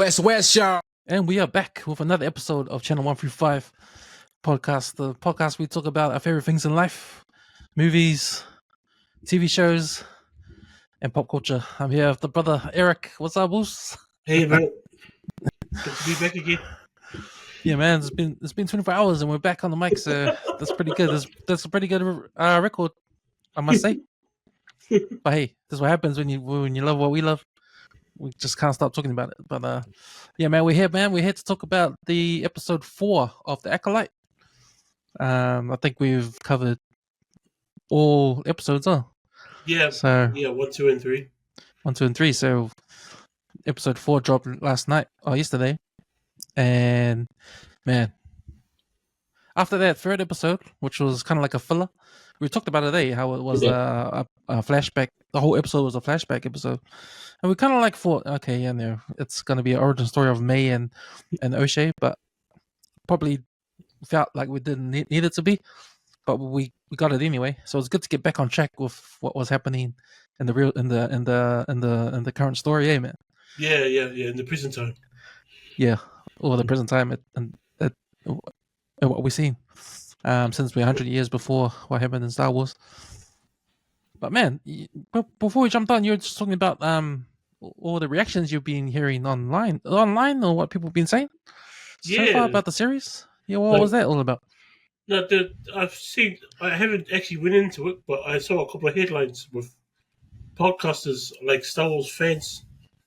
WesWes, y'all. And we are back with another episode of Channel 135 podcast. The podcast we talk about our favorite things in life, movies, TV shows, and pop culture. I'm here with the brother Eric. What's up, boss? Hey, man. Good to be back again. Yeah, man. It's been 24 hours and we're back on the mic, so that's pretty good. That's a pretty good record, I must say. But hey, this is what happens when you love what we love. We just can't stop talking about it. But yeah, man, we're here, We're here to talk about the episode 4 of the ACOLYTE. I think we've covered all episodes, huh? Yeah. So 1, 2, and 3. 1, 2, and 3. So episode 4 dropped yesterday. And man, after that third episode, which was kind of like a filler, we talked about it today, how it was a flashback. The whole episode was a flashback episode. And we kind of like thought, okay, yeah, no, it's going to be an origin story of May and O'Shea, but probably felt like we didn't need it to be, but we got it anyway. So it's good to get back on track with what was happening in the real in the current story, man. Yeah, in the prison time. Yeah, or the present time and what we've seen since we're 100 years before what happened in Star Wars. But man, before we jumped on, you were just talking about all the reactions you've been hearing online, or what people have been saying so far about the series. Yeah, what was that all about? No, I haven't actually went into it, but I saw a couple of headlines with podcasters like Star Wars fans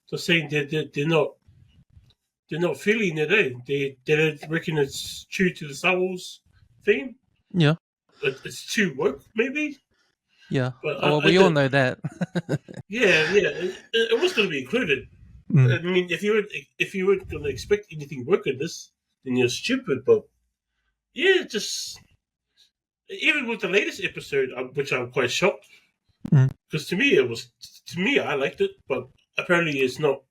just saying they're not feeling it. They don't reckon it's true to the Star Wars theme. Yeah, it's too woke, maybe. Yeah, but we all know that. Yeah, it was going to be included. I mean, if you weren't going to expect anything woke in this, then you're stupid. But yeah, just even with the latest episode, which I'm quite shocked, because to me I liked it, but apparently it's not.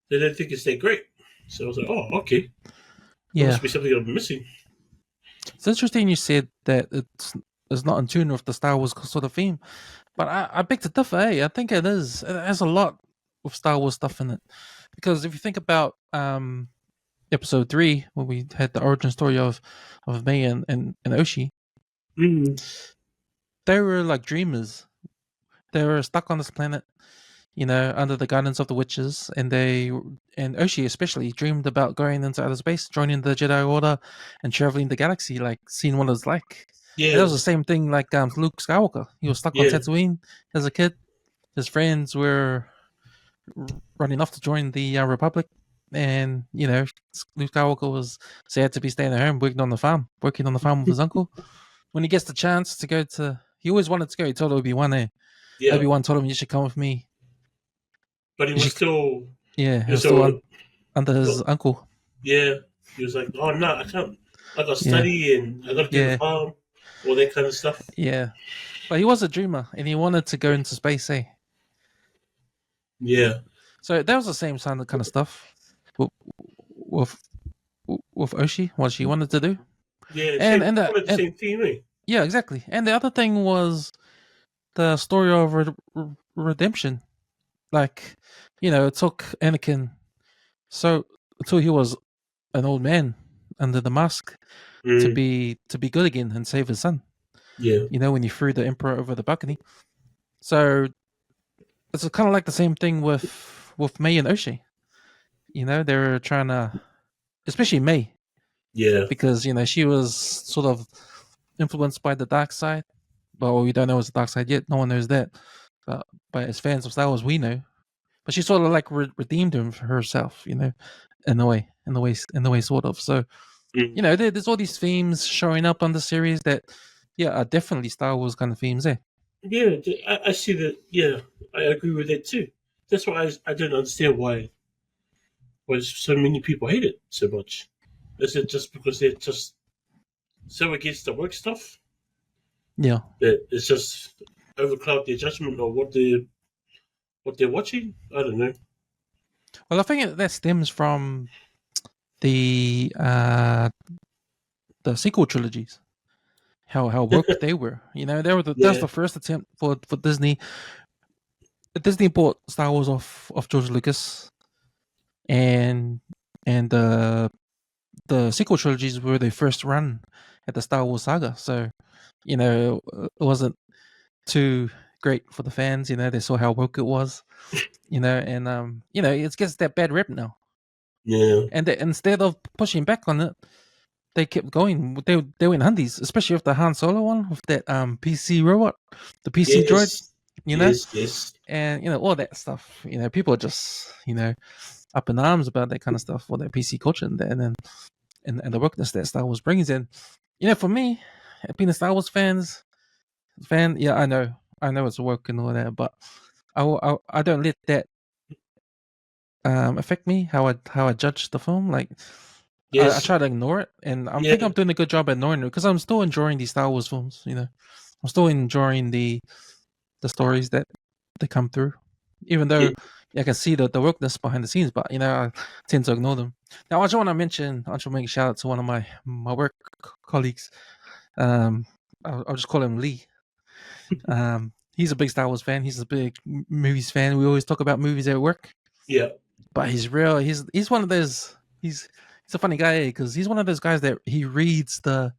They don't think it's that great. So I was like, oh, okay. Yeah, must be something I'm missing. It's interesting you said that it's not in tune with the Star Wars sort of theme, but I beg to differ. I think it is. It has a lot with Star Wars stuff in it, because if you think about episode 3, where we had the origin story of May and Oshi, they were like dreamers. They were stuck on this planet, under the guidance of the witches, and Oshi especially dreamed about going into outer space, joining the Jedi Order, and traveling the galaxy, like seeing what it's like. Yeah, that was the same thing like Luke Skywalker. He was stuck on Tatooine as a kid. His friends were running off to join the Republic, and Luke Skywalker was sad to be staying at home, working on the farm with his uncle. When he gets the chance to go he always wanted to go. He told Obi-Wan, Obi-Wan told him, "You should come with me." But he was still under his uncle. Yeah, he was like, "Oh no, I can't. I got to study and I got to do the farm." All that kind of stuff. Yeah. But he was a dreamer and he wanted to go into space, Yeah. So that was the same kind of stuff with Oshi, what she wanted to do. Yeah, the same theme, eh? Yeah, exactly. And the other thing was the story of redemption. Like, it took Anakin until he was an old man under the mask to be good again and save his son. Yeah. When he threw the Emperor over the balcony. So it's kind of like the same thing with May and Oshi. They were trying to, especially May. Yeah. Because, she was sort of influenced by the dark side. Well, we don't know it's the dark side yet. No one knows that. But as fans of Star Wars, we know. But she sort of like redeemed him for herself, in a way, sort of. So, there's all these themes showing up on the series that, are definitely Star Wars kind of themes there. Yeah, I see that. Yeah, I agree with that too. That's why I don't understand why so many people hate it so much. Is it just because they're just so against the work stuff? Yeah, that it's just overcloud their judgment of what they're watching. I don't know. Well, I think that stems from the sequel trilogies, how woke they were. That's the first attempt for Disney. Disney bought Star Wars off George Lucas, and the sequel trilogies were their first run at the Star Wars saga. So, it wasn't too great for the fans. They saw how woke it was. And it gets that bad rep now. Yeah. And instead of pushing back on it, they kept going. They went hundies, especially with the Han Solo one, with that PC robot, the PC droid. Yes. Yes. And all that stuff. People are just up in arms about that kind of stuff, or that PC culture, and then and the wokeness that Star Wars brings in. For me, being a Star Wars fan, yeah, I know it's woke and all that, but I don't let that affect me how I judge the film. Like, I Yes. try to ignore it, and I Yeah. think I'm doing a good job at ignoring it because I'm still enjoying these Star Wars films. I'm still enjoying the stories that they come through, even though I can see the wokeness behind the scenes, but I tend to ignore them. Now, I just want to make a shout out to one of my work colleagues. I'll just call him Lee. He's a big Star Wars fan. He's a big movies fan. We always talk about movies at work. Yeah. But he's real. He's one of those. He's a funny guy because he's one of those guys that he reads the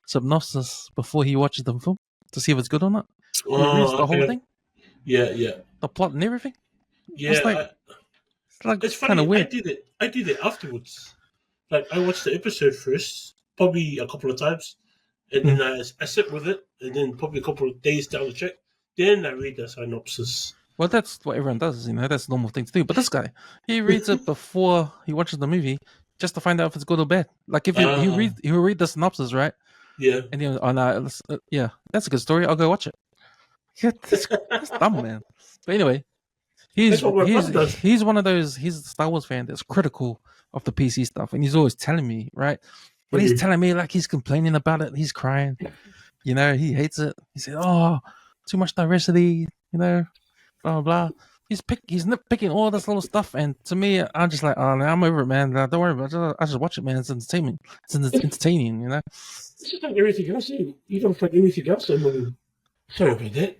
synopsis before he watches the film to see if it's good or not. He reads the whole thing, Yeah. the plot and everything. Yeah. It's like It's kind of funny. weird. I did it afterwards. Like, I watched the episode first, probably a couple of times, and then I sit with it, and then probably a couple of days down the track, then I read the synopsis. Well, that's what everyone does. That's a normal thing to do. But this guy, he reads it before he watches the movie just to find out if it's good or bad. Like, if he'll read the synopsis, right? Yeah. And then, oh no, yeah, that's a good story. I'll go watch it. Yeah, that's dumb, man. But anyway, he's one of those. He's a Star Wars fan that's critical of the PC stuff, and he's always telling me, right? But he's telling me like he's complaining about it. He's crying. He hates it. He said, "Oh, too much diversity." Blah blah blah. He's nitpicking all this little stuff, and to me, I'm just like, "Oh, man, I'm over it, man. Don't worry about it. I just watch it, man. It's entertainment. It's entertaining, It's just like everything else. You don't find anything else in the sorry about that.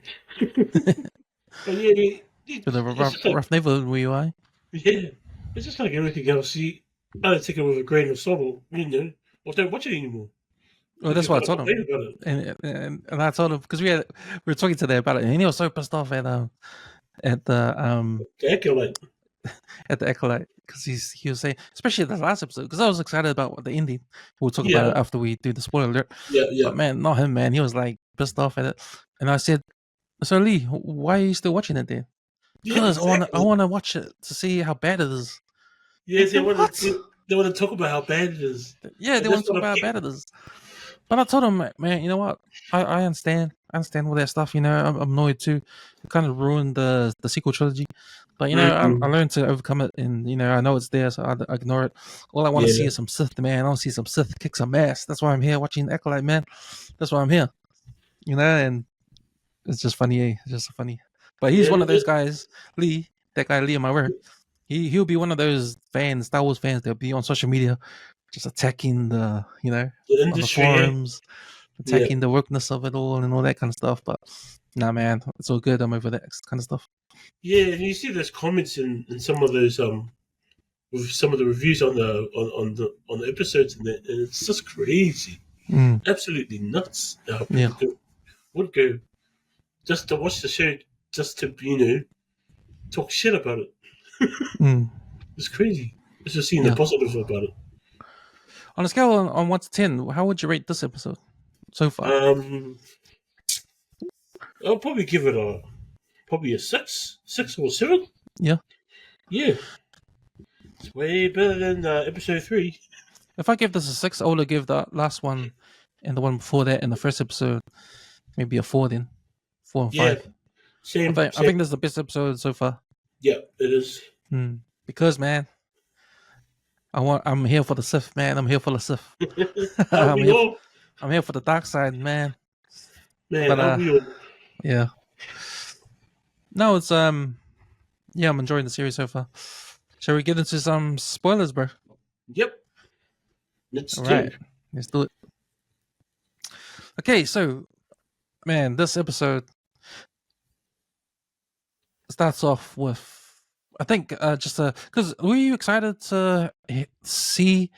But yeah, with a rough neighborhood where you are." Yeah, it's just like everything else. I take it with a grain of salt, or don't watch it anymore. Well, that's what I told him, and I told him because we were talking today about it, and he was so pissed off at the ACOLYTE. At the ACOLYTE, because he was saying, especially the last episode, because I was excited about the ending. We'll talk about it after we do the spoiler alert. Yeah. But man, not him, man. He was like pissed off at it, and I said, "So Lee, why are you still watching it then?" Because I want to watch it to see how bad it is. Yeah, they want to talk about how bad it is. Yeah, they want to talk about how bad it is. But I told him, man, you know what? I understand. I understand all that stuff. I'm annoyed too. It kind of ruined the sequel trilogy. But I learned to overcome it, and I know it's there, so I ignore it. All I want to see is some Sith, man. I want to see some Sith kick some ass. That's why I'm here watching ACOLYTE, man. That's why I'm here. And it's just funny. It's just funny. But he's one of those guys, Lee. That guy Lee in my work. He'll be one of those fans, Star Wars fans, that'll be on social media, just attacking the on the forums, attacking the wokeness of it all and all that kind of stuff. But nah, man, it's all good. I'm over that kind of stuff. Yeah, and you see those comments in some of those with some of the reviews on the episodes, and it's just crazy, absolutely nuts. How people would go just to watch the show, just to talk shit about it. It's crazy. It's just seeing the positives about it. On a scale on 1 to 10, how would you rate this episode so far? I'll probably give it a 6 or 7. Yeah. It's way better than episode 3. If I give this a 6, I would give the last one and the one before that in the first episode maybe a 4 then. 4 and 5. Same. I think this is the best episode so far. Yeah, it is. Because, man, I'm here for the Sith, man. I'm here for the Sith. I'm here for the dark side, man. Yeah. No, it's I'm enjoying the series so far. Shall we get into some spoilers, bro? Yep. Let's do it. Okay, so man, this episode starts off with I think just because were you excited to see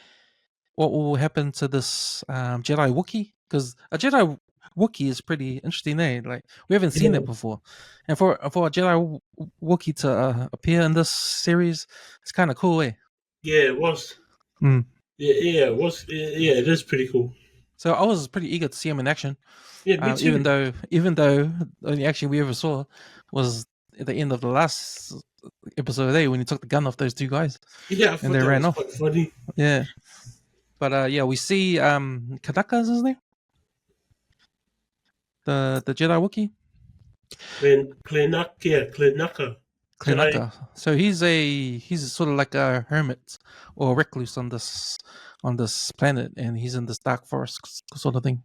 what will happen to this Jedi Wookiee? Because a Jedi Wookiee is pretty interesting, eh? Like we haven't seen that Yeah, before, and for a Jedi Wookiee to appear in this series, it's kind of cool, eh? yeah, it was. Mm. Yeah, it was. Yeah, it is pretty cool. So I was pretty eager to see him in action, Yeah, me even too. though the only action we ever saw was at the end of the last episode, when he took the gun off those two guys Yeah, I and thought they that ran was off. quite funny. Yeah, but yeah, we see Kadaka is his name, the Jedi Wookiee. Klenaka. Jedi. Klenaka. So he's sort of like a hermit or recluse on this planet, and he's in this dark forest sort of thing.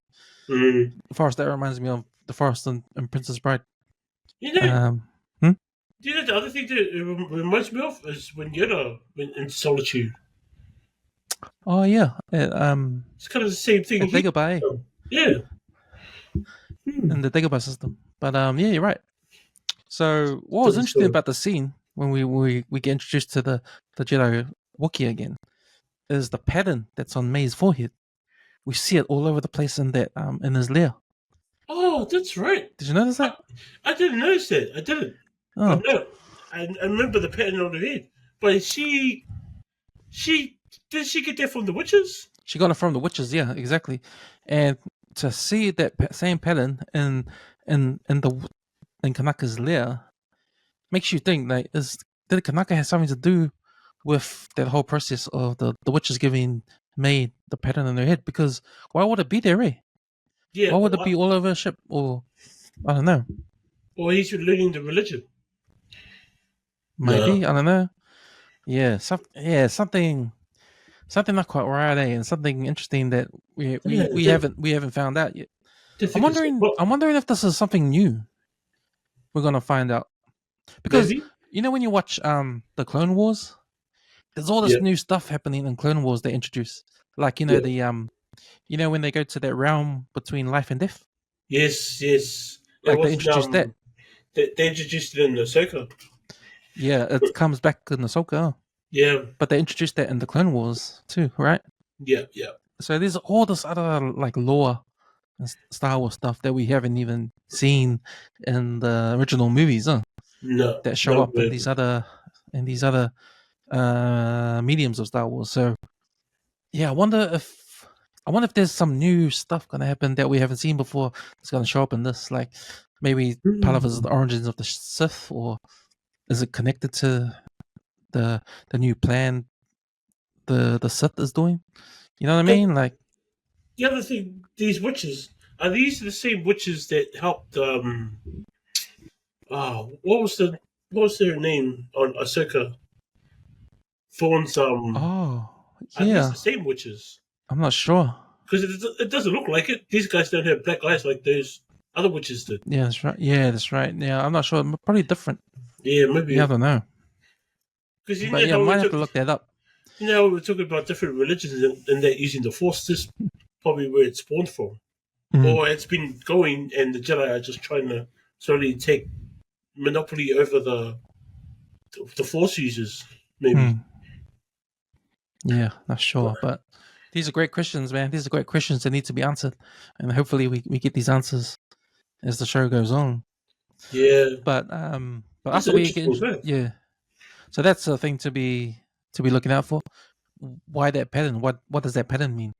Mm. Forest that reminds me of the forest in Princess Bride. You know, Um, hmm? the other thing that it reminds me of is when Yoda went in solitude. Oh yeah, It's kind of the same thing at here. Dagobah, Yeah. Hmm. in the Dagobah system. But yeah, you're right. So what was interesting So, about the scene when we get introduced to the Jedi Wookiee again is the pattern that's on May's forehead. We see it all over the place in that in his lair. oh, that's right. Did you notice I, that? I didn't notice that. I didn't. I Oh, know. I remember the pattern on her head, but she did she get that from the witches? she got it from the witches. Yeah, exactly. And to see that same pattern in Kanaka's lair makes you think like did Kanaka have something to do with that whole process of the witches giving May the pattern in her head? Because why would it be there, eh? Yeah, Why would it be all over a ship? Or I don't know. or he's learning the religion. No. Maybe I don't know. Yeah, something not quite right, eh? And something interesting that Yeah, we haven't found out yet. didn't think it's well, I'm wondering if this is something new. We're gonna find out because maybe. when you watch the Clone Wars, there's all Yeah, this new stuff happening in Clone Wars they introduce, like yeah. the when they go to that realm between life and death, Yes, yes. It like they wasn't introduced that. they introduced it in the Ahsoka. Yeah, it comes back in Ahsoka, Yeah, but they introduced that in the Clone Wars too, right? yeah, yeah. So there's all this other like lore and Star Wars stuff that we haven't even seen in the original movies, huh? No, That show no up in way. these other mediums of Star Wars. So yeah, I wonder if there's some new stuff gonna happen that we haven't seen before. It's gonna show up in this, like maybe part of it is Hmm. the origins of the Sith, or is it connected to the new plan the Sith is doing? You know what I And mean? Like, the other thing, these witches are these the same witches that helped? What was their name on Ahsoka? Thorns. oh Are these yeah, the same witches? I'm not sure. Because it doesn't look like it. These guys don't have black eyes like those other witches did. Yeah, that's right. Yeah, that's right. Yeah, I'm not sure. Probably different. Yeah, Yeah, I maybe don't know. because But yeah, might have to look that up. you know we're talking about different religions and they're using the Force. This probably where it spawned from, Mm, or it's been going, and the Jedi are just trying to slowly take monopoly over the Force users. Maybe. mm. Yeah, not sure. But these are great questions, man. These are great questions that need to be answered. And hopefully we get these answers as the show goes on. Yeah, But that's after an we get interesting fact. yeah. So that's a thing to be looking out for. Why that pattern? What does that pattern mean?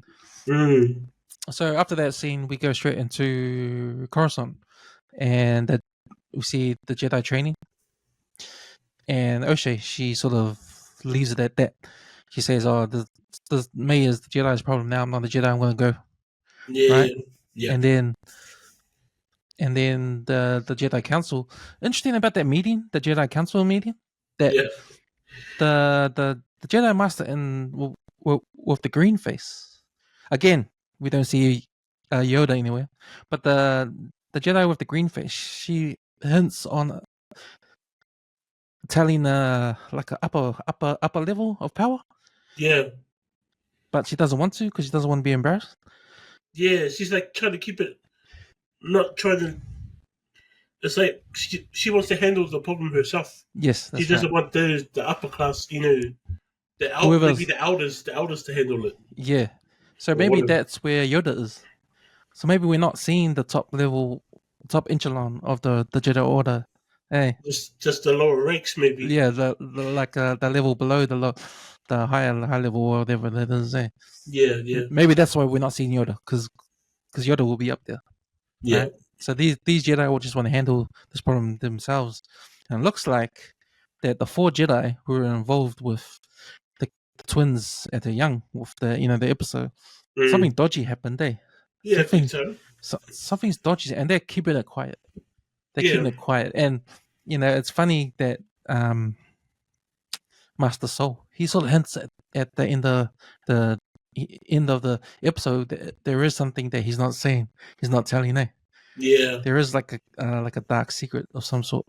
Mm. So after that scene, we go straight into Coruscant, and that we see the Jedi training. And O'Shea, she sort of leaves it at that. She says, "Oh, the May is the Jedi's problem now. I'm not a Jedi. I'm going to go right." Yeah, yeah, And then the Jedi Council. Interesting about that meeting, the Jedi Council meeting, that yeah, the Jedi Master with the green face. Again, we don't see Yoda anywhere, but the Jedi with the green face, she hints on telling like a upper level of power, yeah, but she doesn't want to because she doesn't want to be embarrassed. yeah. She's like trying to keep it, not trying to. it's like she wants to handle the problem herself. Yes, She that's right. doesn't want the upper class, maybe Whoever's the elders to handle it yeah. So or maybe whatever. that's where Yoda is. So maybe we're not seeing the top level, top echelon of the Jedi Order. Hey, Just the lower ranks, maybe. yeah, the level below the high level or whatever that is. Eh? Yeah, yeah, Maybe that's why we're not seeing Yoda because Yoda will be up there, yeah, right? So these Jedi will just want to handle this problem themselves, and it looks like that the four Jedi who were involved with the twins at the young with the episode, something mm. dodgy happened. Eh? Yeah. I think Something so. something's dodgy, and they're keeping it quiet. They're Yeah, keeping it quiet, and it's funny that Master Soul he sort of hints at the the end of the episode that there is something that he's not saying, he's not telling. yeah. There is like a dark secret of some sort.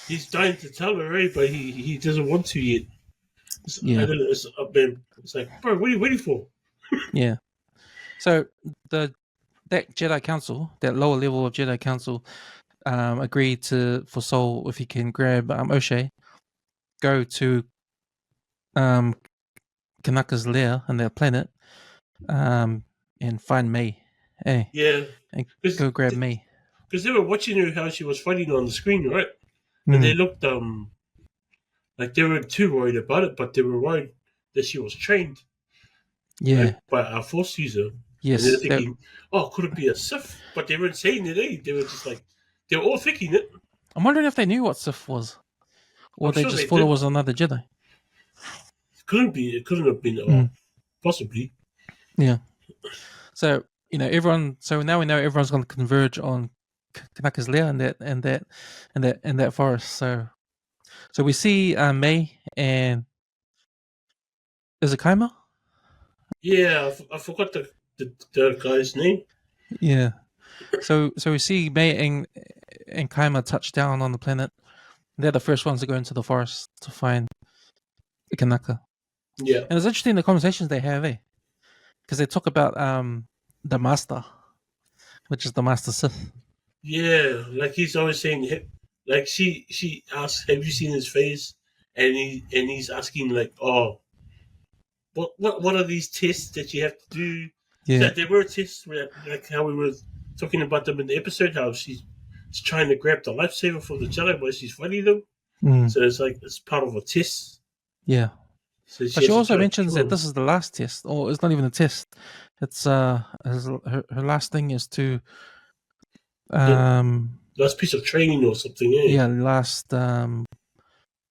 He's dying to tell her, right? But he doesn't want to yet. I Yeah, don't know. It's up there. It's like, bro, what are you waiting for? yeah. So the that Jedi Council, that lower level of Jedi Council, agreed for Soul if he can grab O'Shea, go to um, Kanaka's lair on their planet, and find May. Hey, Yeah, and because go grab May. they were watching her how she was fighting on the screen, right? And they Mm, looked like they weren't too worried about it, but they were worried that she was trained yeah. like by a force user, and they're Yes. That. thinking, oh, could it be a Sith? But they weren't saying it. Eh? They were just like they were all thinking it. I'm wondering if they knew what Sith was, or I'm they sure just they thought it did. was another Jedi. It couldn't be. It couldn't have been. Mm, Possibly. yeah. So everyone. So now we know everyone's going to converge on Kanaka's lair and that forest. So we see May and is it Kaima? Yeah, I forgot the guy's name. Yeah. So we see May and Kaima touch down on the planet. They're the first ones to go into the forest to find Kanaka. Yeah, And it's interesting the conversations they have, eh? Because they talk about the master, which is the master Sith. yeah. Like he's always saying, like she asks, "Have you seen his face?" And he's asking like, "Oh, what are these tests that you have to do?" Yeah. That there were tests where, like how we were talking about them in the episode, how she's trying to grab the lifesaver from the Jedi while she's fighting them. Mm, So it's like it's part of a test. yeah. So But she she has to also try to mentions kill that him. this is the last test, or it's not even a test. It's her last thing is to The um last piece of training or something, eh? yeah, last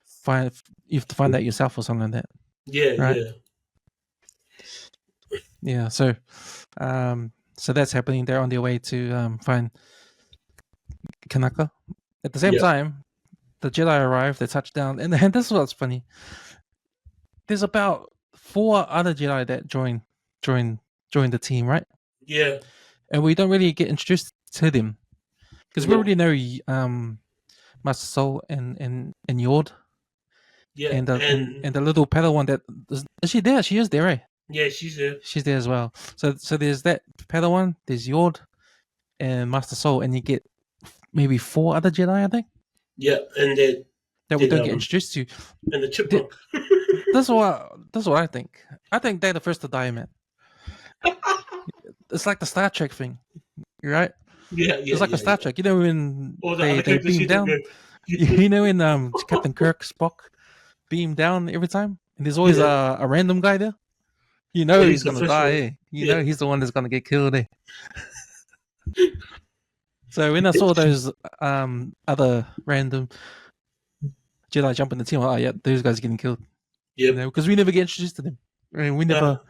find you have to find that yourself or something like that, Yeah, right? yeah, Yeah. So that's happening. They're on their way to find Kanaka. At the same yeah, time, the Jedi arrive. They touch down, and this is what's funny. There's about four other Jedi that join join the team, right? yeah. And we don't really get introduced to them because we No, already know Master Soul and Yord yeah, and the little Padawan that is she there? She is there, right? yeah. She's there. She's there as well. So there's that Padawan, there's Yord and Master Soul, and you get maybe four other Jedi, I think, Yeah, and that we then don't get introduced to. and the chipmunk. That's what I think. I think they're the first to die, man. It's like the Star Trek thing, right? Yeah, yeah, It's like a yeah, Star yeah. Trek. You know when Or the other they characters beam you don't down. know. You know when Captain Kirk Spock beam down every time, and there's always Yeah, a random guy there. You yeah. know He's he's the gonna first die. one. Eh? You Yeah, know he's the one that's gonna get killed. Eh? So when I saw those other random Jedi jump in the team, oh yeah, those guys are getting killed. yep. Because we never get introduced to them. I mean, we Uh, never,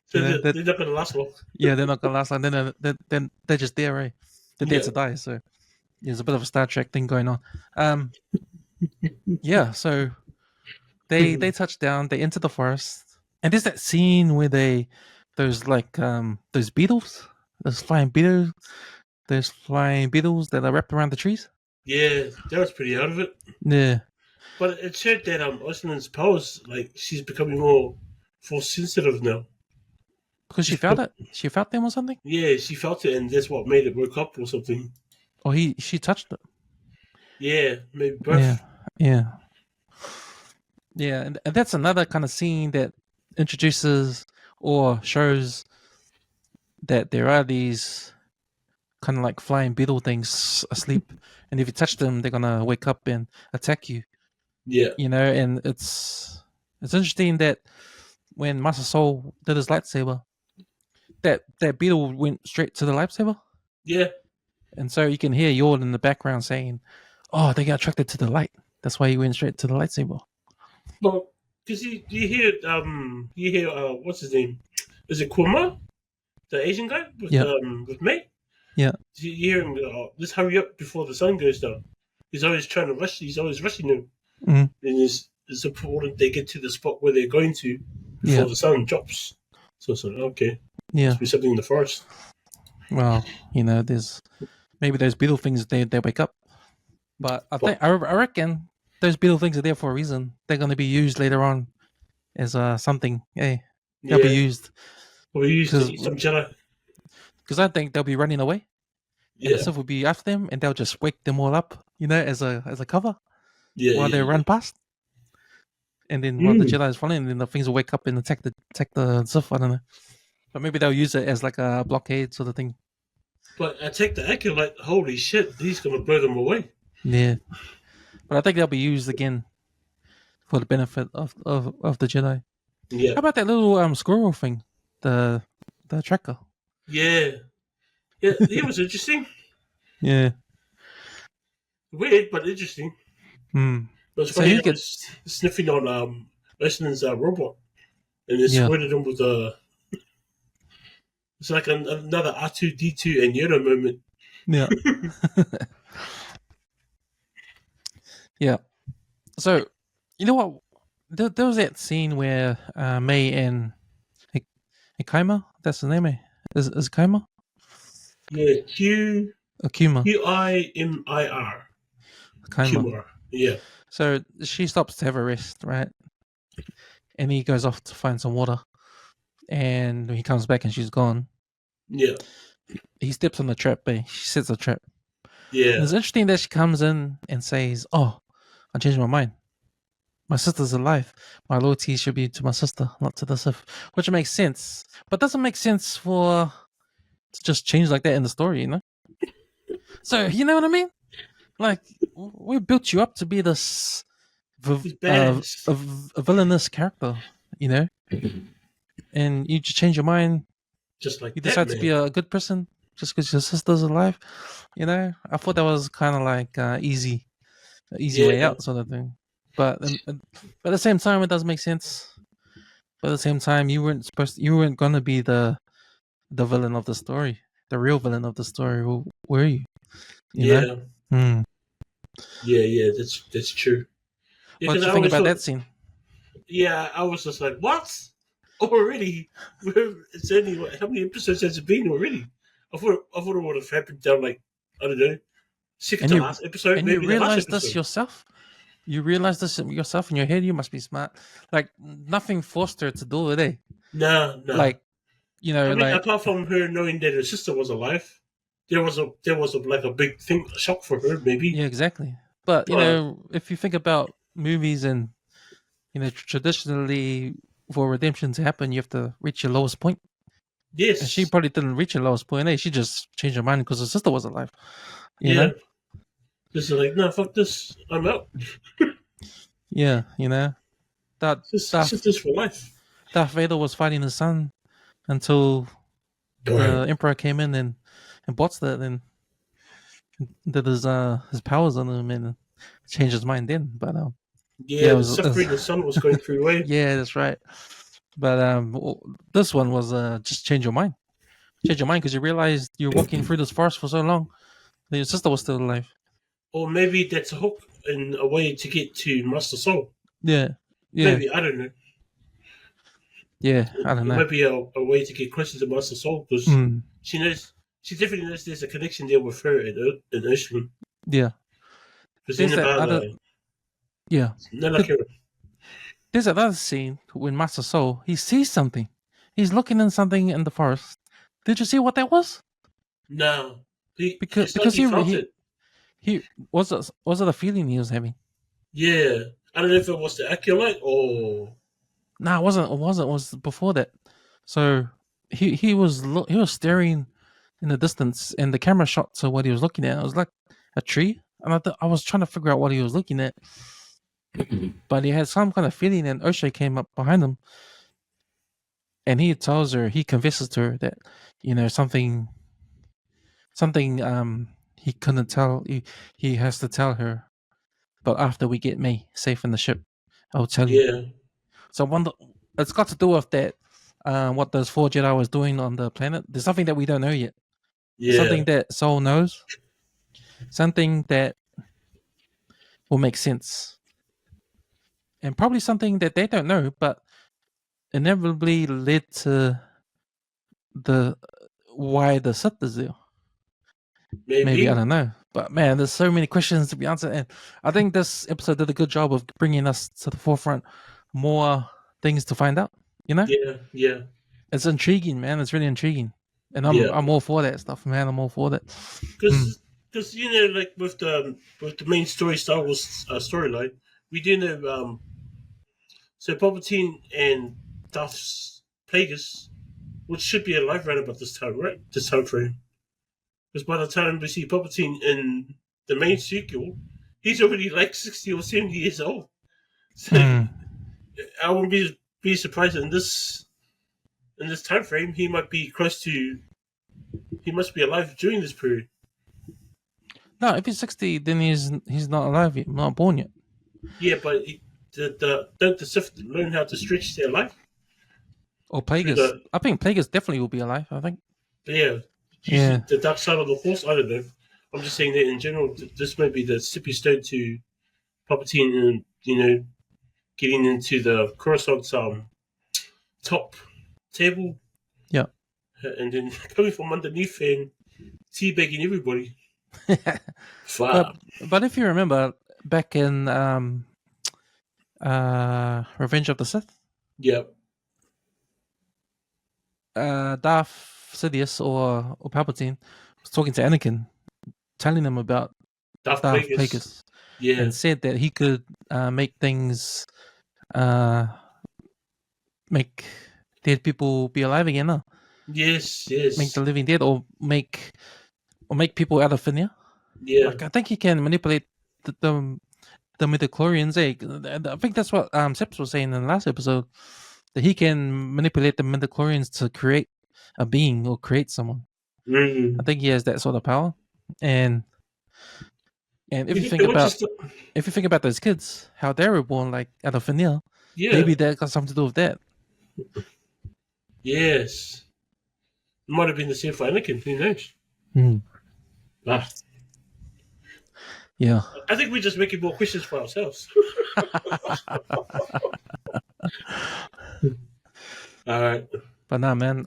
so that they're not gonna last long. yeah, they're not gonna last long. Then they're just there, right? They're there Yeah, to die. So there's a bit of a Star Trek thing going on. Yeah. So they touch down. They enter the forest, and there's that scene where those beetles, those flying beetles that are wrapped around the trees. yeah. That was pretty out of it. Yeah, But it showed that Osman's powers, like she's becoming more force sensitive now. because she She's felt become, it. She felt them or something, yeah, she felt it, and that's what made it work up or something. or she touched it. Yeah, maybe Yeah, both. yeah, yeah, and that's another kind of scene that introduces or shows that there are these kind of like flying beetle things asleep, and if you touch them, they're gonna wake up and attack you. Yeah, You know, and it's interesting that when Master Soul did his lightsaber, that beetle went straight to the lightsaber, yeah. and so you can hear Yord in the background saying, "Oh, they got attracted to the light. That's why he went straight to the lightsaber." Well, because you hear what's his name? Is it Kuma, the Asian guy Yeah, with May? yeah, You hear him just hurry up before the sun goes down. He's always trying to rush. He's always rushing them. mm, And it's important they get to the spot where they're going to yeah, before the sun drops. So it's like, okay, yeah. must be something in the forest. Well, there's maybe those beetle things they wake up, but I But think I reckon those beetle things are there for a reason. They're going to be used later on as something. Hey, they'll be yeah, used we used to because eat some Jedi. I think they'll be running away, and the Yeah, Sith will be after them, and they'll just wake them all up, as a cover yeah, while they yeah, run past, and then yeah. while the Jedi is following, then the things will wake up and attack the Sith. I don't know, but maybe they'll use it as like a blockade sort of thing. But I take the Acolyte. Holy shit, he's gonna blow them away. Yeah, but I think they'll be used again for the benefit of the Jedi. Yeah, How about that little squirrel thing, the the tracker? yeah, yeah. It was interesting. Yeah. Weird, but interesting. Hmm. It was So funny he how could. it's sniffing on Weston's robot, and it Yeah. squirted him with a. It's like another R2D2 and Yoda moment. Yeah. Yeah. So you know what? There was that scene where May and Akima, that's the name, is Akima? Yeah, Q Akuma. Q I M I R. Akima. Kumar. Yeah, So she stops to have a rest, right? And he goes off to find some water. And when he comes back and she's gone, yeah, he steps on the trap, she sets a trap. And yeah, it's interesting that she comes in and says, "Oh, I changed my mind. My sister's alive. My loyalty should be to my sister, not to the Sith," which makes sense, but doesn't make sense for to just change like that in the story. So you know what I mean? Like we built you up to be this he's badass. a villainous character, you know, and you just change your mind. Just like You that, decide to be man. a good person just because your sister's alive. I thought that was kind of like easy way Yeah, out sort of thing. But at the same time, it does make sense. But at the same time, you weren't gonna be the villain of the story, the real villain of the story. Who were you? You know. yeah, Hmm. yeah. That's true. Yeah, What because did I you think always about thought. that scene? Yeah, I was just like, what? Already? It's only how many episodes has it been already? I thought it would have happened down like I don't know, second And to you last episode, and you maybe the last realize this episode. yourself. You realize this yourself in your head. You must be smart. Like nothing forced her to do it. Nah, nah. Like I mean, like apart from her knowing that her sister was alive, there was like a big thing, a shock for her, maybe. yeah, exactly. But But if you think about movies and traditionally for redemption to happen, you have to reach your lowest point. And she yes, probably didn't reach her lowest point. She just changed her mind because her sister was alive. You yeah. know? Just like, no, fuck this, I'm out. Yeah. That It's just Darth this for life. Darth Vader was fighting his son until Right. the Emperor came in and bots that and did his powers on him and changed his mind then. But yeah, Yeah, the suffering the son was going through away. yeah, that's right. But this one was just change your mind. Change your mind because you realized you're walking through this forest for so long that your sister was still alive. Or maybe that's a hook and a way to get to Master Soul. Yeah, yeah, Maybe, I don't know. yeah. I don't It know. might be a way to get closer to Master Soul because Mm, she definitely knows there's a connection there with her and Ursula. yeah. Because in There's that about other. Yeah. not like Th- her. There's another scene when Master Soul he sees something. He's looking in something in the forest. Did you see what that was? No, Because it's like because he felt it. he was it a feeling he was having? Yeah, I don't know if it was the acolyte or Nah, it wasn't. It wasn't. It was before that. So he was he was staring in the distance, and the camera shot to what he was looking at. It was like a tree, and I was trying to figure out what he was looking at, but he had some kind of feeling, and O'Shea came up behind him, and he confesses to her that something he couldn't tell. He has to tell her, but after we get me safe in the ship, I'll tell you. yeah, So I wonder, it's got to do with that. What those four Jedi was doing on the planet. There's something that we don't know yet. yeah, Something that Soul knows. Something that will make sense, and probably something that they don't know, but inevitably led to the why the Sith is there. Maybe I maybe, don't know, but man, there's so many questions to be answered, and I think this episode did a good job of bringing us to the forefront more things to find out. yeah, yeah, It's intriguing, man. It's really intriguing, and yeah. I'm all for that stuff, man. I'm all for that. Mm. Because like with the main story Star Wars storyline, we do know so Palpatine and Darth Plagueis, which should be alive right about this time, right? This time frame. Because by the time we see Palpatine in the main sequel, he's already like 60 or 70 years old. So Mm. I wouldn't be surprised in this time frame he might be close to he must be alive during this period. No, if he's 60, then he's not alive yet, not born yet. Yeah, but don't the Sith learn how to stretch their life Or through Plagueis. the I think Plagueis definitely will be alive. I think. yeah Yeah. using the dark side of the Force? I don't know. I'm just saying that in general, this may be the stepping stone to Palpatine and getting into the Coruscant's top table. Yeah. And then coming from underneath and teabagging everybody. but Fuck. but if you remember back in Revenge of the Sith, Yep. Darth Sidious or Palpatine was talking to Anakin, telling him about Darth Darth Plagueis. Plagueis, Yeah. and said that he could make things, make dead people be alive again, Yes. make the Yes. living dead, or make people out of thin air. Yeah. Like I think he can manipulate the midichlorians. I think that's what Seps was saying in the last episode, that he can manipulate the midichlorians to create a being or create someone. I think he has that sort of power. And if you think about those kids, how they were born like out of thin air, Yeah. maybe that got something to do with that. Yes. It might have been the same for Anakin. Who knows? Ah, Yeah. I think we're just making more questions for ourselves. All right. But nah, man.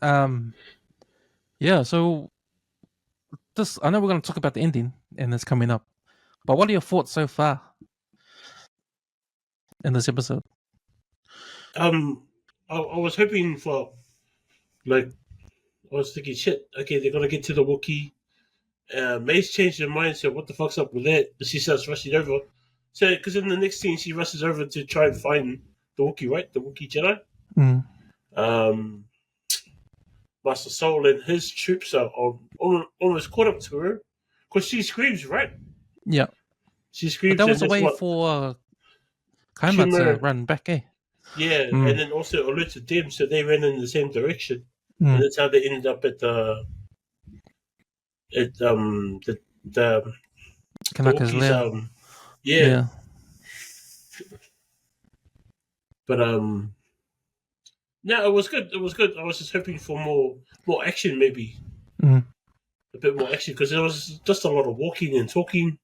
Yeah. So I know we're going to talk about the ending, and it's coming up. But what are your thoughts so far in this episode? I was hoping for like I was thinking, shit. Okay, they're gonna get to the Wookiee. May's changed her mind. So what the fuck's up with that? She starts rushing over. So because in the next scene she rushes over to try and find the Wookiee, right? The Wookiee Jedi. Mm. Master Soul and his troops are almost caught up to her because she screams, right? Yeah. She screams. But that was and a way what, for Kaima to run back, eh? Yeah, and then also alerted them, so they ran in the same direction, and that's how they ended up at the Kanaka's lair. Yeah. But no, it was good. It was good. I was just hoping for more action, maybe a bit more action, because there was just a lot of walking and talking.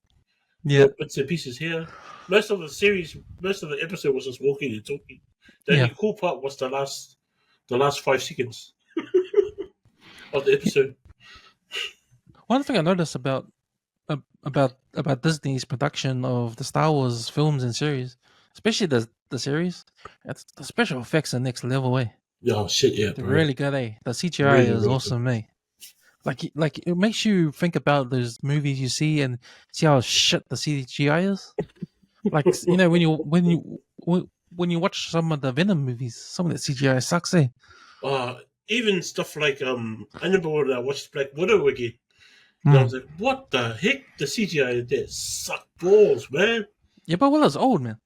Yeah, bits and pieces here. Most of the episode was just walking and talking. The only cool part was the last 5 seconds of the episode. One thing I noticed about Disney's production of the Star Wars films and series, especially the series, the special effects are next level, eh? Oh shit, yeah, They're bro. really good, eh? The CGI Really, is really awesome, eh? like it makes you think about those movies you see and see how shit the CGI is. Like when you watch some of the Venom movies, some of the CGI sucks. Eh? Even stuff like I remember when I watched Black Widow again, and I Mm. was like, "What the heck? The CGI there suck balls, man." Yeah, but Willow's old, man.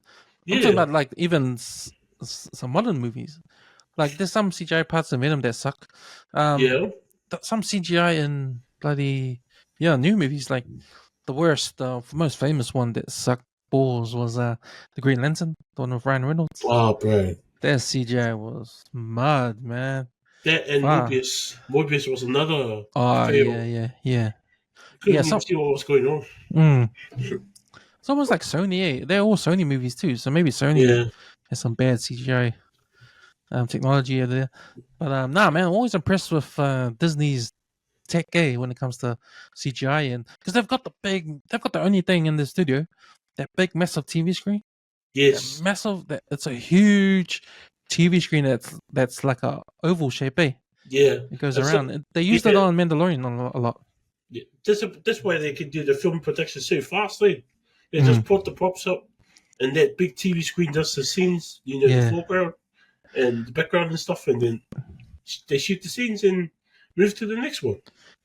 I'm talking Yeah, about like even some modern movies. Like there's some CGI parts in Venom that suck. Um, yeah, some CGI in bloody new movies. Like the worst, most famous one that sucked balls was the Green Lantern, the one with Ryan Reynolds. oh, bro. Their CGI was mud, man. That and Far. Morbius. Morbius was another Oh fail. yeah. Couldn't Yeah, even some. see what was going on. Mm, it's almost like Sony. They're all Sony movies too. So maybe Sony Yeah. has some bad CGI technology over there. But nah, man, I'm always impressed with Disney's tech when it comes to CGI, and because they've got the only thing in the studio, that big massive TV screen, Yes. that it's a huge TV screen that's like a oval shape, eh? Yeah. It goes That's around. it. They used it Yeah. on Mandalorian a lot. Yeah. That's why they could do the film production so fastly. They Mm, just put the props up, and that big TV screen does the scenes, the yeah, foreground and the background and stuff, and then they shoot the scenes and move to the next one.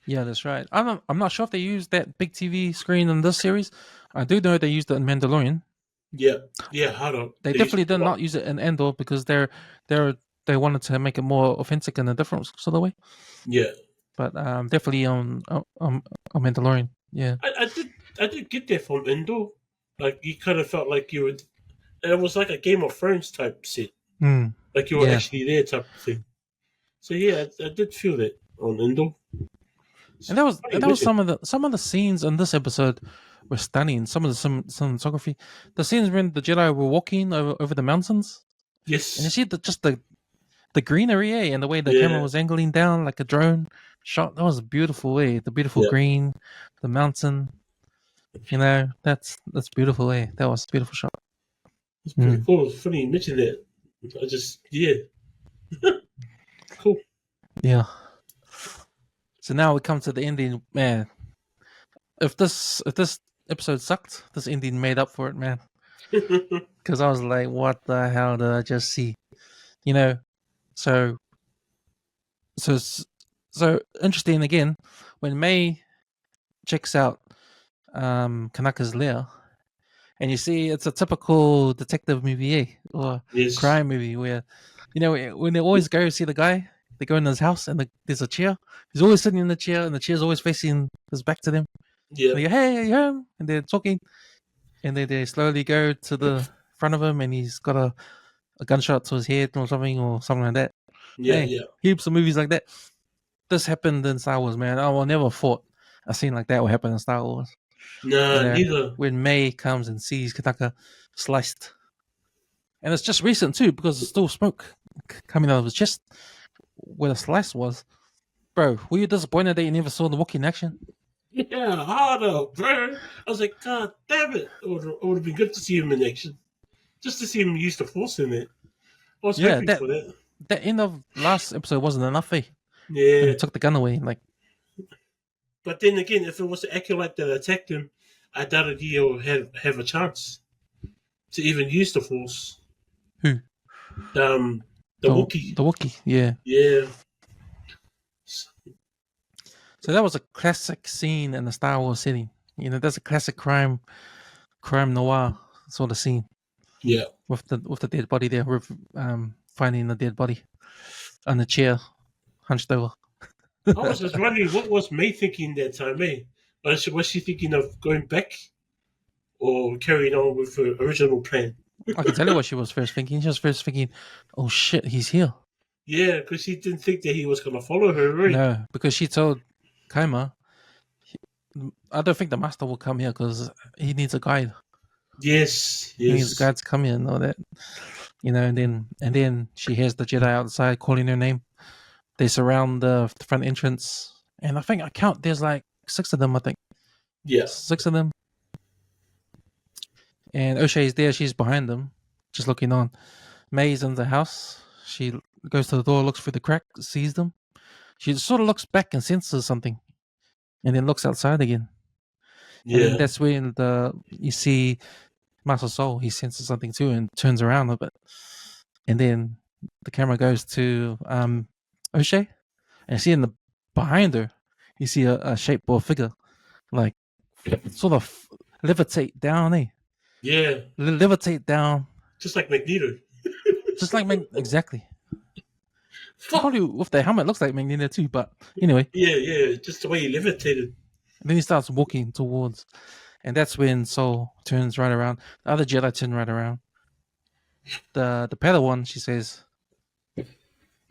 yeah, that's right. I'm not sure if they used that big TV screen in this series. I do know they used it in Mandalorian. Yeah. Yeah. Harder. They They used definitely a did lot. not use it in Endor because they're they wanted to make it more authentic in a different sort of way. Yeah. But definitely on Mandalorian. Yeah. I did get that from Indo. Like you kind of felt like you were. It was like a Game of Thrones type set, Mm, like you were yeah. actually there type of thing. So yeah, I did feel that on Indo. And It's that was funny and you that was mentioned. some of the scenes in this episode were stunning. Some of the cinematography, the scenes when the Jedi were walking over the mountains, and you Yes. see the greenery, and the way the camera Yeah. was angling down like a drone shot. That was a beautiful way. The beautiful Yeah. green, the mountain. That's beautiful. That was a beautiful shot. It's pretty Mm, cool. It's funny you mentioned that. I just cool. yeah. So now we come to the ending, man. If this episode sucked, this ending made up for it, man. Because I was like, what the hell did I just see? You know, so so so interesting again. When May checks out Kanaka's lair, and you see it's a typical detective movie, or Yes. crime movie where, when they always go see the guy, they go in his house and there's a chair. He's always sitting in the chair, and the chair's always facing his back to them. Yeah. And they go, "Hey, are you home?" And they're talking, and then they slowly go to the front of him, and he's got a gunshot to his head or something like that. Yeah. Hey, Yeah. heaps of movies like that. This happened in Star Wars, man. I will never thought a scene like that would happen in Star Wars. You Nah. know, Neither. when May comes and sees Kataka sliced, and it's just recent too because there's still smoke coming out of his chest where the slice was. Bro, were you disappointed that you never saw the Wookiee in action? Yeah. Harder, bro. I was like, God damn it! It would have been good to see him in action, just to see him use the force in it. I was Yeah, hoping that for that. that end of last episode wasn't enough, when he Yeah. took the gun away. Like, But then again, if it was the acolyte that attacked him, I doubted he'll have a chance to even use the force. who? Um, the The Wookiee. the Wookiee, yeah. Yeah. So that was a classic scene in the Star Wars setting. That's a classic crime noir sort of scene Yeah. with the dead body there, with finding the dead body on the chair, hunched over. I was just wondering what was May thinking that time, eh? Was she thinking of going back or carrying on with her original plan? I can tell you what she was first thinking. She was first thinking, "Oh shit, he's here." Yeah, because she didn't think that he was going to follow her, right? No, because she told Kaima, "I don't think the master will come here because he needs a guide. Yes, He needs a yes. guide to come here and all that." And then she hears the Jedi outside calling her name. They surround the front entrance, and I think I count. There's like 6 of them. I think Yeah, 6 of them. And O'Shea's there. She's behind them, just looking on. May's in the house. She goes to the door, looks through the crack, sees them. She sort of looks back and senses something, and then looks outside again. And then Yeah. that's when you see Master Soul. He senses something too and turns around a bit. And then the camera goes to O'Shea, and see in the behind her, you see a shape or a figure, like sort of levitate down, Yeah. levitate down, Just like Magneto. just like exactly. Fuck. Probably with the helmet looks like Magneto too, but anyway. Yeah, yeah. Just the way he levitated. And then he starts walking towards, and that's when Soul turns right around. The other Jedi turn right around. The Padawan, she says,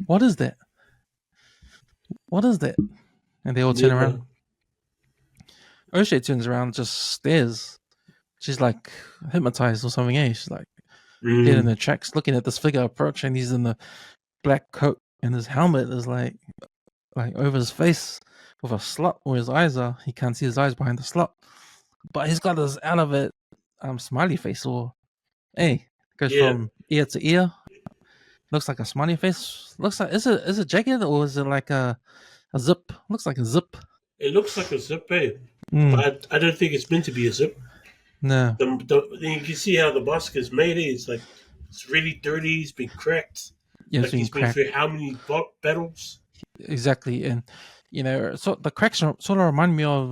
"What is that? What is that?" And they all turn Yeah. around. O'Shea turns around, just stares. She's like hypnotized or something, eh? She's like dead in her tracks, looking at this figure approach, and he's in the black coat, and his helmet is like over his face with a slot where his eyes are. He can't see his eyes behind the slot, but he's got this out of it smiley face, or hey, goes Yeah. from ear to ear. Looks like a smiley face. Looks like is it jagged or is it like a zip? Looks like a zip. It looks like a zip, eh? Mm, But I don't think it's meant to be a zip. no, You can see how the mask is made. It's like it's really dirty. It's been cracked. yeah, it's Like been he's been cracked. through how many battles? Exactly, and so the cracks sort of remind me of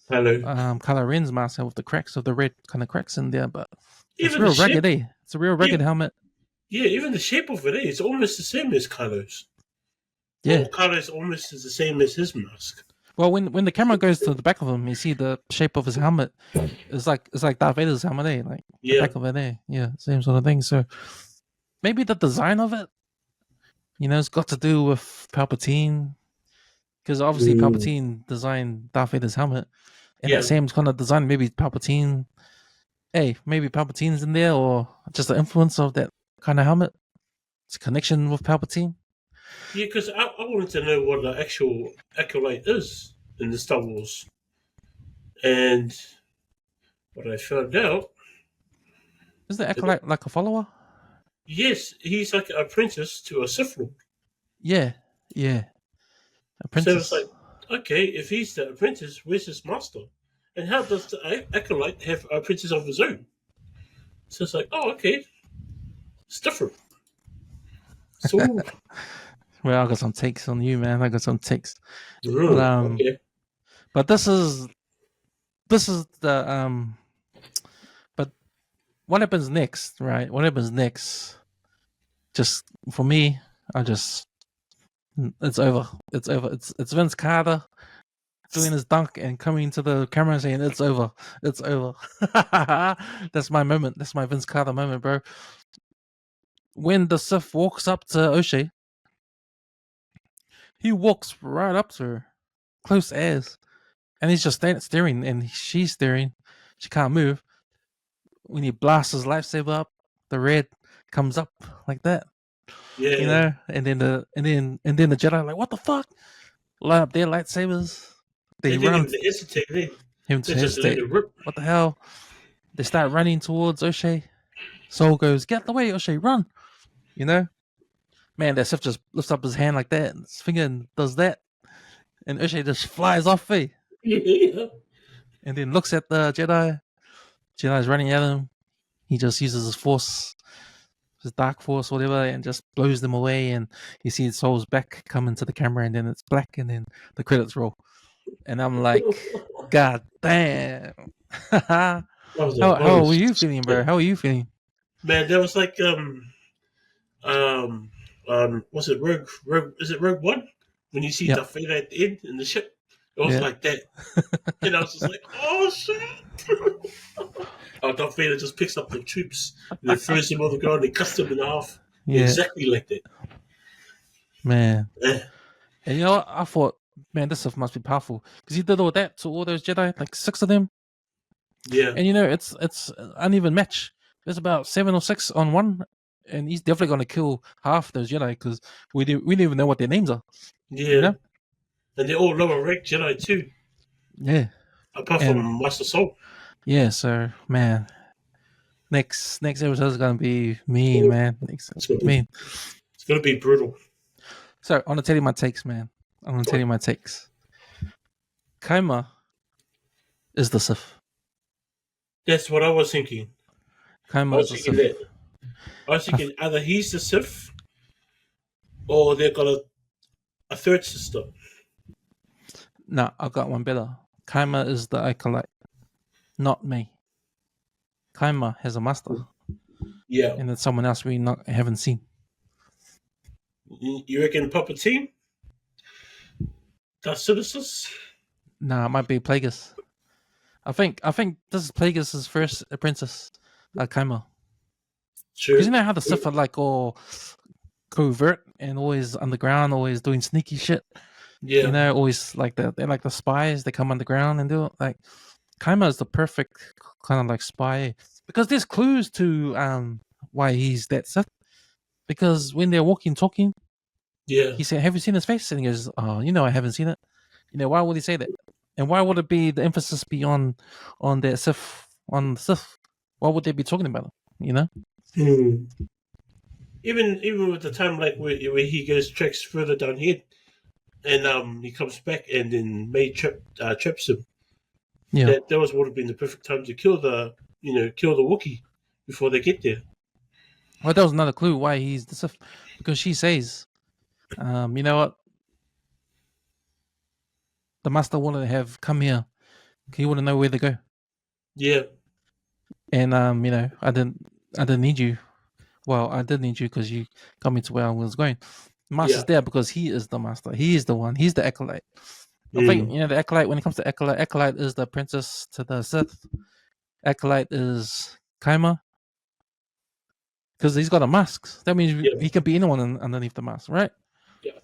Hello. Kylo Ren's mask with the cracks of the red kind of cracks in there, but it's Even real the rugged, shape. eh? It's a real rugged helmet. Yeah, even the shape of it, eh? It's almost the same as Kylo's. Yeah. Well, Kylo's almost is the same as his mask. Well, when the camera goes to the back of him, you see the shape of his helmet. It's like Darth Vader's helmet, eh? Like the Yeah. back of it, eh? Yeah, same sort of thing. So maybe the design of it, it's got to do with Palpatine, because obviously Palpatine designed Darth Vader's helmet, and Yeah. that same kind of design. Maybe Palpatine, maybe Palpatine's in there, or just the influence of that kind of helmet. It's a connection with Palpatine. Yeah, because I wanted to know what the actual ACOLYTE is in the Star Wars. And what I found out, Is the Acolyte like a follower? yes, he's like an apprentice to a Sith Lord. Yeah. So Apprentice. it's like, okay, if he's the apprentice, where's his master? And how does the Acolyte have a apprentice of his own? So it's like, oh, okay, it's different. So, Well, I got some takes on you, man. I got some takes. okay. But this is the but what happens next, right? What happens next? Just for me, it's over. It's over. It's Vince Carter doing his dunk and coming to the camera and saying it's over. It's over. That's my moment. That's my Vince Carter moment, bro. When the Sith walks up to O'Shea, he walks right up to her, close as, and he's just staring, and she's staring. She can't move. When he blasts his lightsaber up, the red comes up like that. Yeah. And then the Jedi are like, what the fuck? Light up their lightsabers. They didn't run. even hesitate. Him to hesitate. What the hell? They start running towards O'Shea. Soul goes, get out the way, O'Shea, run. Man, that Sith just lifts up his hand like that, and his finger and does that, and O'Shea just flies off, Yeah. and then looks at the Jedi. Jedi's running at him. He just uses his force, his dark force, whatever, and just blows them away. And you see Soul's back come into the camera, and then it's black, and then the credits roll. And I'm like, God damn. How were you feeling, bro? How are you feeling? Man, that was like was it Rogue? Is it Rogue One? When you see Darth Vader at the end in the ship, it was like that, and I was just like, oh shit! Oh, Darth Vader just picks up the troops, and then throws them on the ground, and cuts them in half, exactly like that. Man, and I thought, man, this stuff must be powerful because he did all that to all those Jedi, like 6 of them. Yeah, and it's an uneven match. There's about 7 or 6 on one, and he's definitely going to kill half those Jedi because we didn't even know what their names are. Yeah, and they're all lower rank Jedi too. Yeah, apart from Master Soul. Yeah, so man, next episode is going to be mean, man. It's going to be brutal. So I'm going to tell you my takes, man. I'm going to tell you my takes. Kaima is the Sith. That's what I was thinking. I Kaima is was the thinking Sith. that. I was thinking either he's the Sith or they've got a third sister. No, I've got one better. Kaima is the acolyte, not me. Kaima has a master, Yeah. and it's someone else we haven't seen. You reckon Palpatine? That's Sinister? Nah, it might be Plagueis. I think this is Plagueis' first apprentice, Kaima. Sure. Because you know how the Sith are like all covert and always underground, always doing sneaky shit. Yeah. You know, always like they're like the spies. They come underground and do it. Like Kaima is the perfect kind of like spy because there's clues to why he's that Sith. Because when they're walking, talking, Yeah. he said, "Have you seen his face?" And he goes, "Oh, I haven't seen it." You know, why would he say that? And why would it be the emphasis be on that Sith on the Sith? Why would they be talking about it? You know? Even with the time like where he goes treks further down here, and he comes back and then May traps him. Yeah. That would have been the perfect time to kill the Wookiee before they get there. Well, that was another clue why he's the Sith, because she says, "You know what? The Master wanted to have come here. He wouldn't know where to go." Yeah. And I didn't need you. Well, I did need you because you got me to where I was going. Master's there because he is the master. He is the one. He's the acolyte. I think the acolyte. When it comes to acolyte is the apprentice to the Sith. Acolyte is Kaima because he's got a mask. That means he can be anyone underneath the mask, right? Yeah.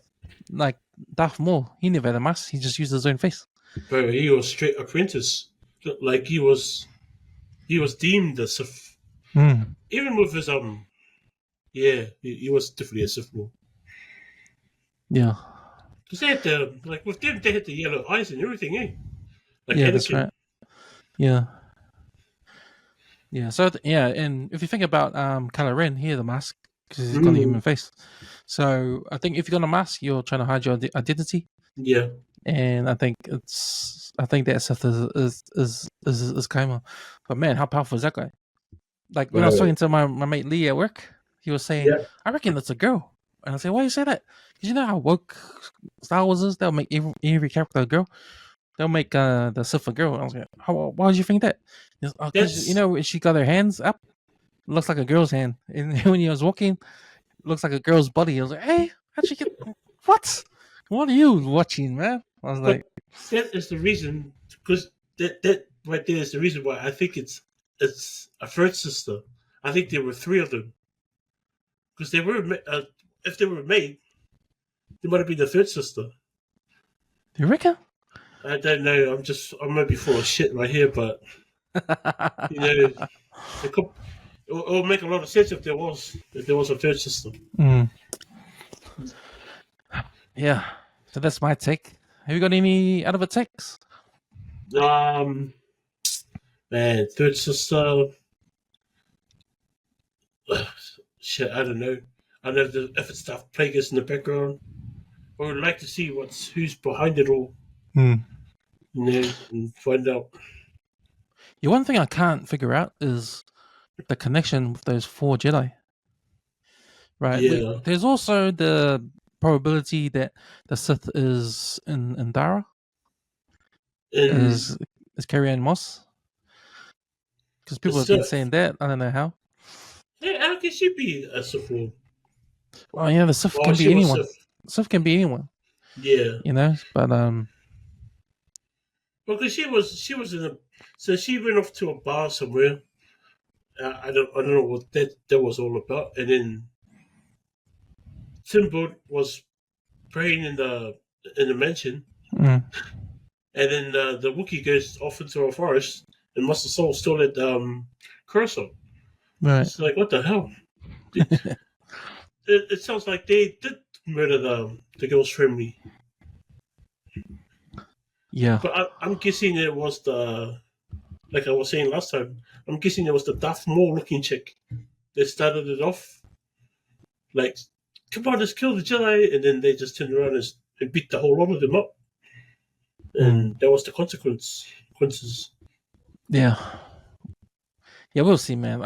Like Darth Maul, he never had a mask. He just used his own face. But he was straight apprentice. Like he was deemed a Sith. Even with his he was definitely a Sith Lord. Yeah. Because they had with them they had the yellow eyes and everything, eh? Like yeah, Anakin. that's right. Yeah. Yeah. So and if you think about Kylo Ren, he had a mask because he's got a human face. So I think if you got a mask, you're trying to hide your identity. Yeah. And I think that Sith is Kaima. But man, how powerful is that guy? Like when I was talking to my mate Lee at work, he was saying, "I reckon it's a girl." And I said, "Why you say that?" Because you know how woke Star Wars is. They'll make every character a girl. They'll make the Sith a girl. I was like, why did you think that? Because when she got her hands up, it looks like a girl's hand, and when he was walking, it looks like a girl's body. I was like, "Hey, how'd she get? What? What are you watching, man?" I was like, "That is the reason." Because that right there is the reason why I think it's a third sister. I think there were three of them. Because they were, if they were made, they might have been the third sister. You reckon? I don't know. I might be full of shit right here, but it will make a lot of sense if there was a third sister. Yeah. So that's my take. Have you got any other takes? Man, third sister. Shit, I don't know. I don't know if it's Darth Plagueis in the background. I would like to see who's behind it all. And find out. Yeah, one thing I can't figure out is the connection with those 4 Jedi. Right. Yeah. There's also the probability that the Sith is in Dara. Is Carrie-Anne Moss? Because people have been saying that. I don't know how. Yeah, how can she be a Sith Lord? Well, yeah, the Sith can be anyone. Sith can be anyone. Yeah. But because she was in a, so she went off to a bar somewhere. I don't know what that was all about. And then Timbuk was praying in the mansion, and then the Wookiee goes off into a forest, and Master Soul stole it Curacao. Right. It's like, what the hell? It sounds like they did murder the girl's family. Yeah. But I'm guessing it was like I was saying last time, I'm guessing it was the Darth Maul looking chick that started it off. Like, come on, let's kill the Jedi, and then they just turned around and beat the whole lot of them up. and that was the consequences. Yeah. Yeah, we'll see, man.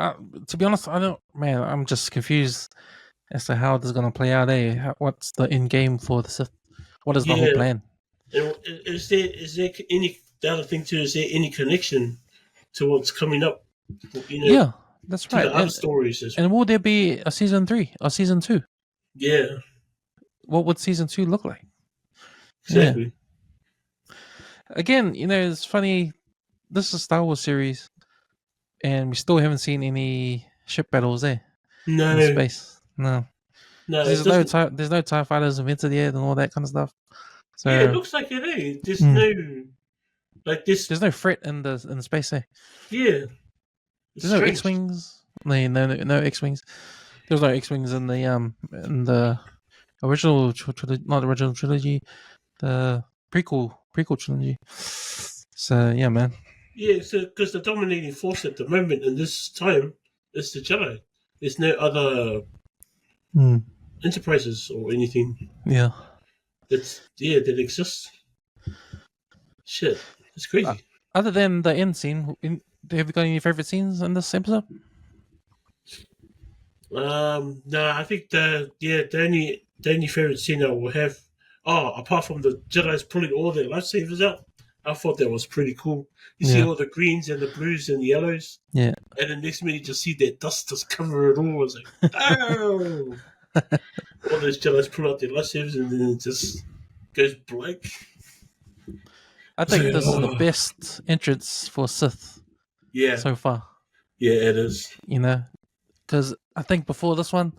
To be honest, I don't. Man, I'm just confused as to how this is gonna play out. What's the end game for the Sith? What is the whole Yeah, plan? and is there any the other thing too? Is there any connection to what's coming up? Yeah, that's To right. the other stories as And will there be a season 3 or season 2? yeah, What would season 2 look like? Yeah. exactly. Again, it's funny. This is a Star Wars series, and we still haven't seen any ship battles there in No, space. No, no, 'cause it doesn't. there's no TIE fighters invented yet and all that kind of stuff. Yeah, it So looks like it. There's mm, no like this. there's no threat in the space there. Yeah, it's There's no strange. X-wings. No X-wings. There's no X-wings in the original trilogy, not the original trilogy, the prequel trilogy. So yeah, man. Yeah, so because the dominating force at the moment in this time is the Jedi. There's no other Mm, enterprises or anything yeah. that exists. Shit, it's Uh, crazy. Other than the end scene, have you got any favorite scenes in this episode? No, I think the only favorite scene I will have, apart from the Jedi's pulling all their lightsabers out, I thought that was pretty cool. You see Yeah, all the greens and the blues and the yellows, yeah. and the next minute you just see that dust just cover it all. It's like, oh, all those Jedi's pull out their lightsabers and then it just goes blank. I It's think like, this is the oh, best entrance for Sith yeah, so far. yeah, it is. Because I think before this one,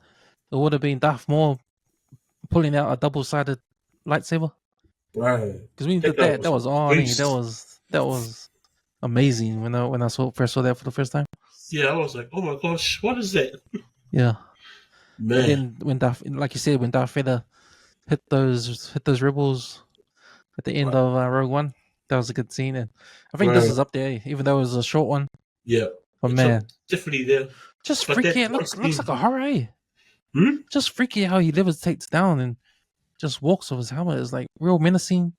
it would have been Darth Maul pulling out a double-sided lightsaber. Right. Because when he That did guy that, was that a was on. beast. That was amazing when I first saw that for the first time. Yeah, I was like, oh my gosh, what is that? Yeah, and Man, then like you said, when Darth Vader hit those rebels at the end right, of Rogue One, that was a good scene, and I think this right. is up there, even though it was a short one. Yeah, But it's man, definitely there. just But that freaky! It one looks scene, like a horror. hmm? Just freaky how he levitates down and just walks with his helmet is like real menacing.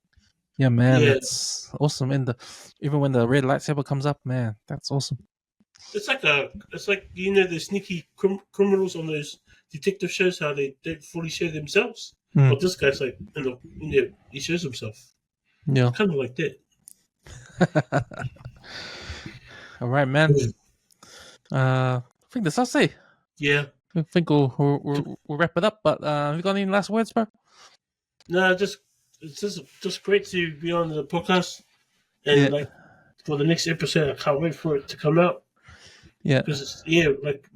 Yeah, man, Yeah, that's awesome. And even when the red lightsaber comes up, man, that's awesome. it's like the sneaky criminals on those detective shows how they don't fully show themselves. Mm, But this guy's like, he shows himself. yeah. Kind of like that. All right, man. I think that's all I say. Yeah. I think we'll wrap it up. But have you got any last words, bro? No, it's just great to be on the podcast, and Yeah, like for the next episode, I can't wait for it to come out yeah, because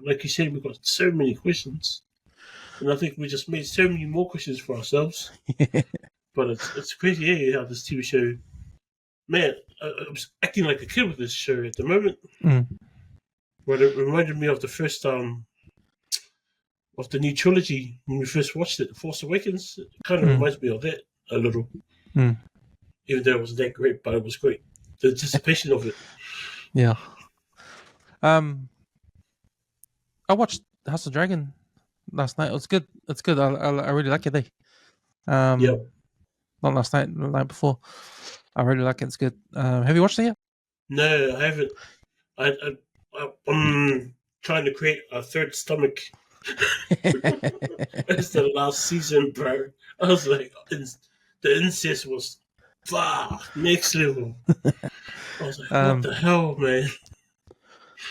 like you said, we've got so many questions, and I think we just made so many more questions for ourselves. But it's crazy, how this TV show, man, I'm acting like a kid with this show at the moment. Mm, But it reminded me of the first of the new trilogy when we first watched it, Force Awakens. It kind of mm, reminds me of that a little, mm. even though it wasn't that great, but it was great. The anticipation of it. Yeah. Um, I watched House of Dragon last night. It was good. It's good. I really like it. Yeah. Not last night, the night before. I really like it. It's good. Have you watched it yet? No, I haven't. I'm trying to create a third stomach. It's the last season, bro. I was like, the incest was next level. I was like, what the hell, man?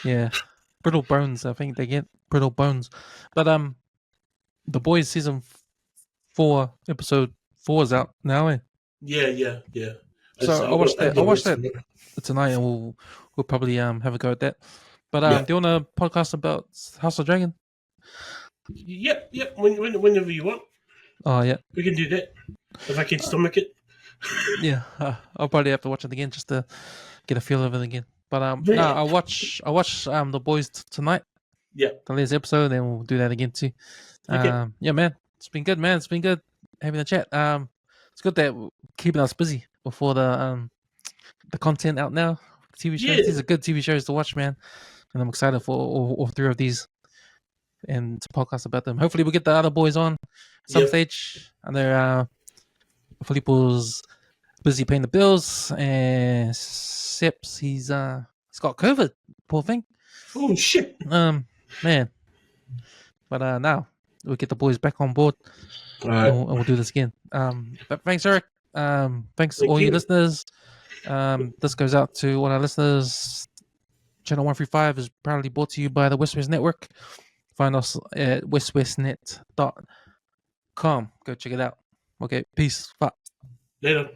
Yeah, brittle bones. I think they get brittle bones. But The Boys season 4, episode 4 is out now. Yeah. So I watched that. I watched that tonight, and we'll probably have a go at that. But Yeah. do you want a podcast about House of Dragon? Yep. Whenever you want, Oh yeah, we can do that. If I can stomach it. yeah. I'll probably have to watch it again just to get a feel of it again. But Yeah. no, I watch The Boys tonight. Yeah. The latest episode, and we'll do that again too. Okay. Yeah, man, it's been good, man. It's been good having a chat. It's good that keeping us busy before the content out now. TV shows. Yeah. These are good TV shows to watch, man. And I'm excited for all 3 of these and to podcast about them. Hopefully, we'll get the other boys on some Yep. stage. And they're Filippo's busy paying the bills, and Sips, he's got COVID. Poor thing. Oh shit. Man. But now we'll get the boys back on board, All right. and we'll do this again. But thanks, Eric. Thanks Thank all you. your listeners. This goes out to all our listeners. Channel 135 is proudly brought to you by the WesWes Network. Find us at weswesnet.com. Go check it out. Okay, peace. Bye. Later.